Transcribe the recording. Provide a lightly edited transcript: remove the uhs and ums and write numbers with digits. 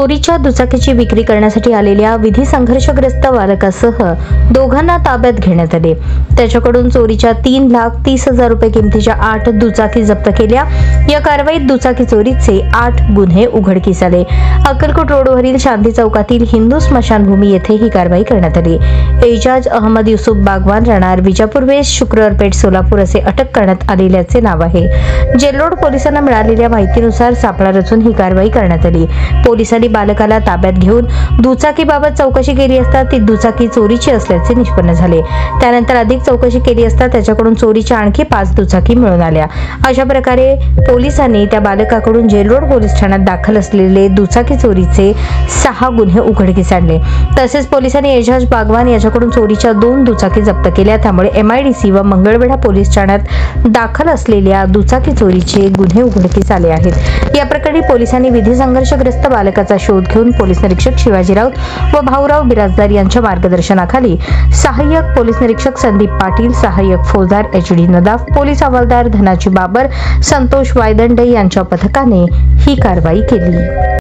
चोरीच्या दुचाकीची विक्री करण्यासाठी आलेल्या विधी संघर्षग्रस्त बालकासह दोघांना ताब्यात घेण्यात आले। त्याच्याकडून चोरीच्या 3,30,000 रुपये किमतीच्या 8 दुचाकी जप्त केल्या। या कारवाईत दुचाकी चोरीचे 8 गुन्हे उघडकीस आले। अक्कलकोट रोडवरील शांती चौकातील हिंदू स्मशानभूमी येथे ही कारवाई करण्यात आली। एजाज अहमद युसुफ बागवान राहणार विजापूर वेस्ट शुक्रवारपेठ सोलापूर असे अटक करण्यात आलेल्याचे नाव आहे। जेलरोड पोलिसांना मिळालेल्या माहितीनुसार सापळा रचून ही कारवाई करण्यात आली। पोलिसांनी बालकाला ताब्यात घेऊन दुचाकीबाबत चौकशी केली असता ती दुचाकी चोरीची असल्याचे निष्पन्न झाले। त्यानंतर अधिक चौकशी केली असता त्याच्याकडून चोरीच्या आणखी 5 दुचाकी मिळून आल्या। अशा प्रकारे पोलिसांनी त्या बालकाकडून जेलरोड पोलीस ठाण्यात दाखल असलेले दुचाकी चोरीचे 6 गुन्हे उघडकीस आणले। तसेच पोलिसांनी एजाज बागवान याच्याकडून चोरीच्या 2 दुचाकी जप्त केल्या। त्यामुळे MIDC व मंगळवेढा पोलीस ठाण्यात दाखल असलेल्या दुचाकी चोरीचे गुन्हे उघडकीस आले आहेत। या प्रकरणी पोलिसांनी विधी संघर्षग्रस्त बालकाचा शोध घेऊन पोलीस निरीक्षक शिवाजी राऊत व भाऊराव बिराजदार यांच्या मार्गदर्शनाखाली सहाय्यक पोलीस निरीक्षक संदीप पाटील, सहाय्यक फौजदार HD नदाफ, पोलीस हवालदार धनाजी बाबर, संतोष वायदंडे यांच्या पथकाने ही कारवाई केली।